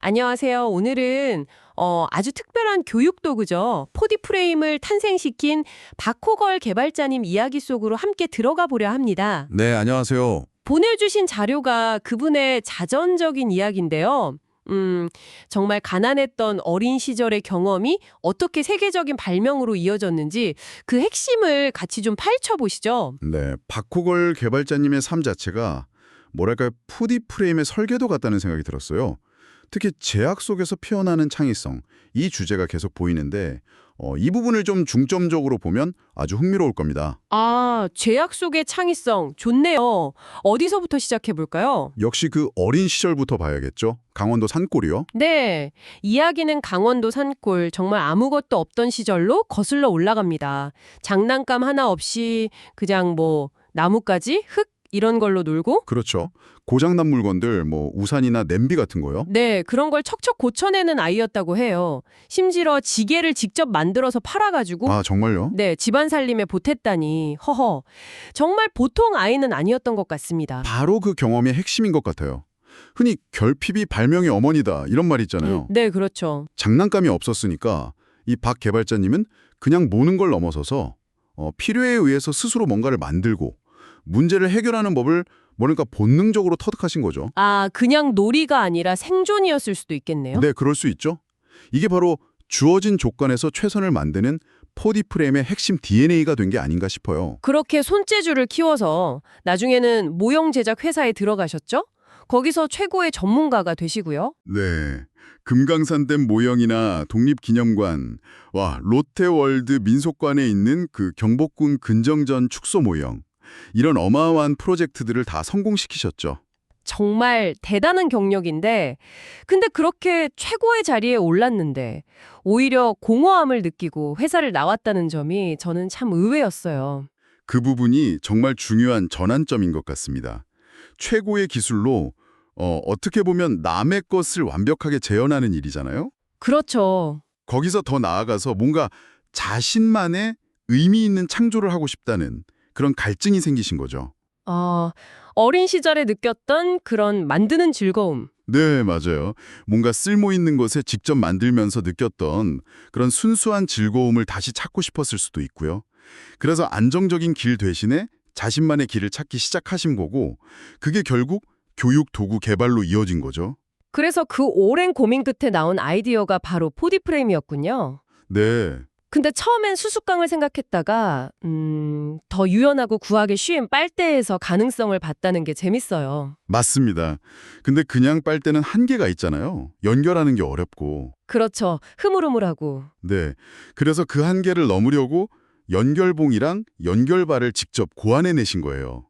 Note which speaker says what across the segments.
Speaker 1: 안녕하세요. 오늘은 아주 특별한 교육 도구죠. 포디 프레임을 탄생시킨 박호걸 개발자님 이야기 속으로 함께 들어가 보려 합니다.
Speaker 2: 네, 안녕하세요.
Speaker 1: 보내주신 자료가 그분의 자전적인 이야기인데요. 정말 가난했던 어린 시절의 경험이 어떻게 세계적인 발명으로 이어졌는지 그 핵심을 같이 좀 파헤쳐 보시죠.
Speaker 2: 네, 박호걸 개발자님의 삶 자체가 뭐랄까요, 푸디 프레임의 설계도 같다는 생각이 들었어요. 특히 제약 속에서 피어나는 창의성, 이 주제가 계속 보이는데 이 부분을 좀 중점적으로 보면 아주 흥미로울 겁니다.
Speaker 1: 아, 죄악 속의 창의성. 좋네요. 어디서부터 시작해 볼까요?
Speaker 2: 역시 그 어린 시절부터 봐야겠죠. 강원도 산골이요.
Speaker 1: 네, 이야기는 강원도 산골, 정말 아무것도 없던 시절로 거슬러 올라갑니다. 장난감 하나 없이 그냥 나뭇가지, 흙 이런 걸로 놀고
Speaker 2: 그렇죠. 고장난 물건들, 우산이나 냄비 같은 거요.
Speaker 1: 네, 그런 걸 척척 고쳐내는 아이였다고 해요. 심지어 지게를 직접 만들어서 팔아가지고
Speaker 2: 아, 정말요?
Speaker 1: 네, 집안 살림에 보탰다니 허허. 정말 보통 아이는 아니었던 것 같습니다.
Speaker 2: 바로 그 경험의 핵심인 것 같아요. 흔히 결핍이 발명의 어머니다 이런 말 있잖아요.
Speaker 1: 네, 그렇죠.
Speaker 2: 장난감이 없었으니까 이 박 개발자님은 그냥 모는 걸 넘어서서 필요에 의해서 스스로 뭔가를 만들고 문제를 해결하는 법을 뭐랄까 본능적으로 터득하신 거죠.
Speaker 1: 아, 그냥 놀이가 아니라 생존이었을 수도 있겠네요.
Speaker 2: 네, 그럴 수 있죠. 이게 바로 주어진 조건에서 최선을 만드는 포디 프레임의 핵심 DNA가 된 게 아닌가 싶어요.
Speaker 1: 그렇게 손재주를 키워서 나중에는 모형 제작 회사에 들어가셨죠? 거기서 최고의 전문가가 되시고요.
Speaker 2: 네. 금강산댐 모형이나 독립기념관, 롯데월드 민속관에 있는 그 경복궁 근정전 축소 모형. 이런 어마어마한 프로젝트들을 다 성공시키셨죠.
Speaker 1: 정말 대단한 경력인데, 근데 그렇게 최고의 자리에 올랐는데 오히려 공허함을 느끼고 회사를 나왔다는 점이 저는 참 의외였어요.
Speaker 2: 그 부분이 정말 중요한 전환점인 것 같습니다. 최고의 기술로 어떻게 보면 남의 것을 완벽하게 재현하는 일이잖아요.
Speaker 1: 그렇죠.
Speaker 2: 거기서 더 나아가서 뭔가 자신만의 의미 있는 창조를 하고 싶다는 그런 갈증이 생기신 거죠.
Speaker 1: 어린 시절에 느꼈던 그런 만드는 즐거움.
Speaker 2: 네, 맞아요. 뭔가 쓸모 있는 것에 직접 만들면서 느꼈던 그런 순수한 즐거움을 다시 찾고 싶었을 수도 있고요. 그래서 안정적인 길 대신에 자신만의 길을 찾기 시작하신 거고, 그게 결국 교육 도구 개발로 이어진 거죠.
Speaker 1: 그래서 그 오랜 고민 끝에 나온 아이디어가 바로 포디 프레임이었군요.
Speaker 2: 네,
Speaker 1: 근데 처음엔 수수깡을 생각했다가 더 유연하고 구하기 쉬운 빨대에서 가능성을 봤다는 게 재밌어요.
Speaker 2: 맞습니다. 근데 그냥 빨대는 한계가 있잖아요. 연결하는 게 어렵고.
Speaker 1: 그렇죠. 흐물흐물하고.
Speaker 2: 네, 그래서 그 한계를 넘으려고 연결봉이랑 연결발을 직접 고안해내신 거예요.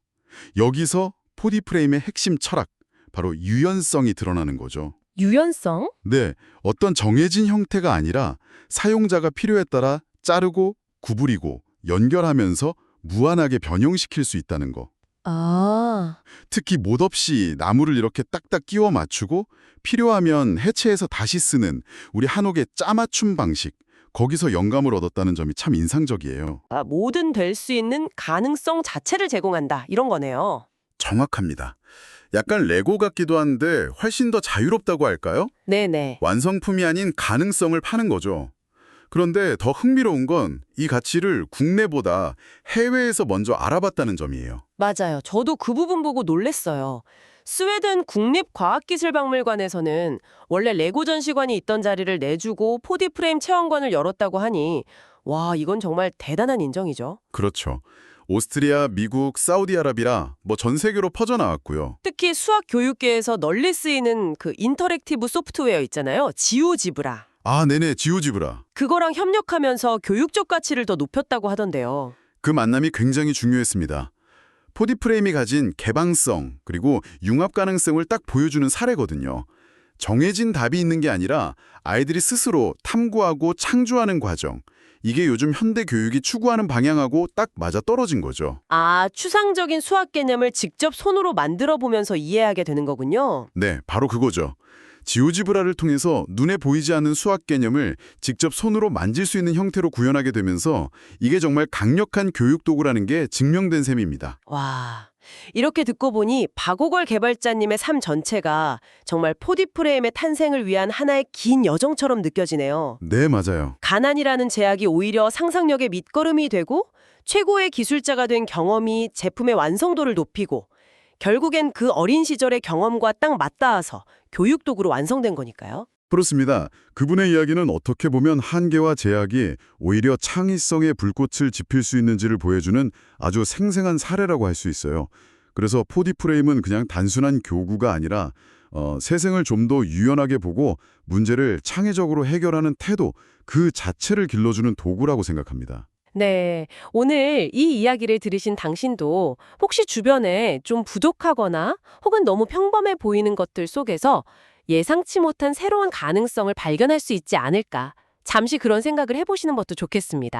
Speaker 2: 여기서 포디 프레임의 핵심 철학, 바로 유연성이 드러나는 거죠.
Speaker 1: 유연성?
Speaker 2: 네, 어떤 정해진 형태가 아니라 사용자가 필요에 따라 자르고 구부리고 연결하면서 무한하게 변형시킬 수 있다는 거.
Speaker 1: 아,
Speaker 2: 특히 못 없이 나무를 이렇게 딱딱 끼워 맞추고 필요하면 해체해서 다시 쓰는 우리 한옥의 짜맞춤 방식, 거기서 영감을 얻었다는 점이 참 인상적이에요.
Speaker 1: 뭐든 될 수 있는 가능성 자체를 제공한다. 이런 거네요.
Speaker 2: 정확합니다. 약간 레고 같기도 한데 훨씬 더 자유롭다고 할까요?
Speaker 1: 네네.
Speaker 2: 완성품이 아닌 가능성을 파는 거죠. 그런데 더 흥미로운 건 이 가치를 국내보다 해외에서 먼저 알아봤다는 점이에요.
Speaker 1: 맞아요. 저도 그 부분 보고 놀랬어요. 스웨덴 국립과학기술박물관에서는 원래 레고 전시관이 있던 자리를 내주고 포디 프레임 체험관을 열었다고 하니 와, 이건 정말 대단한 인정이죠.
Speaker 2: 그렇죠. 오스트리아, 미국, 사우디아라비아 전 세계로 퍼져나왔고요.
Speaker 1: 특히 수학 교육계에서 널리 쓰이는 그 인터랙티브 소프트웨어 있잖아요. 지오지브라.
Speaker 2: 아, 네네, 지오지브라.
Speaker 1: 그거랑 협력하면서 교육적 가치를 더 높였다고 하던데요.
Speaker 2: 그 만남이 굉장히 중요했습니다. 포디 프레임이 가진 개방성 그리고 융합 가능성을 딱 보여주는 사례거든요. 정해진 답이 있는 게 아니라 아이들이 스스로 탐구하고 창조하는 과정. 이게 요즘 현대 교육이 추구하는 방향하고 딱 맞아떨어진 거죠.
Speaker 1: 아, 추상적인 수학 개념을 직접 손으로 만들어 보면서 이해하게 되는 거군요.
Speaker 2: 네, 바로 그거죠. 지오지브라를 통해서 눈에 보이지 않는 수학 개념을 직접 손으로 만질 수 있는 형태로 구현하게 되면서 이게 정말 강력한 교육 도구라는 게 증명된 셈입니다.
Speaker 1: 와, 이렇게 듣고 보니 박오걸 개발자님의 삶 전체가 정말 4D 프레임의 탄생을 위한 하나의 긴 여정처럼 느껴지네요.
Speaker 2: 네, 맞아요.
Speaker 1: 가난이라는 제약이 오히려 상상력의 밑거름이 되고 최고의 기술자가 된 경험이 제품의 완성도를 높이고 결국엔 그 어린 시절의 경험과 딱 맞닿아서 교육 도구로 완성된 거니까요.
Speaker 2: 그렇습니다. 그분의 이야기는 어떻게 보면 한계와 제약이 오히려 창의성의 불꽃을 지필 수 있는지를 보여주는 아주 생생한 사례라고 할 수 있어요. 그래서 4D 프레임은 그냥 단순한 교구가 아니라 세상을 좀 더 유연하게 보고 문제를 창의적으로 해결하는 태도, 그 자체를 길러주는 도구라고 생각합니다.
Speaker 1: 네, 오늘 이 이야기를 들으신 당신도 혹시 주변에 좀 부족하거나 혹은 너무 평범해 보이는 것들 속에서 예상치 못한 새로운 가능성을 발견할 수 있지 않을까? 잠시 그런 생각을 해보시는 것도 좋겠습니다.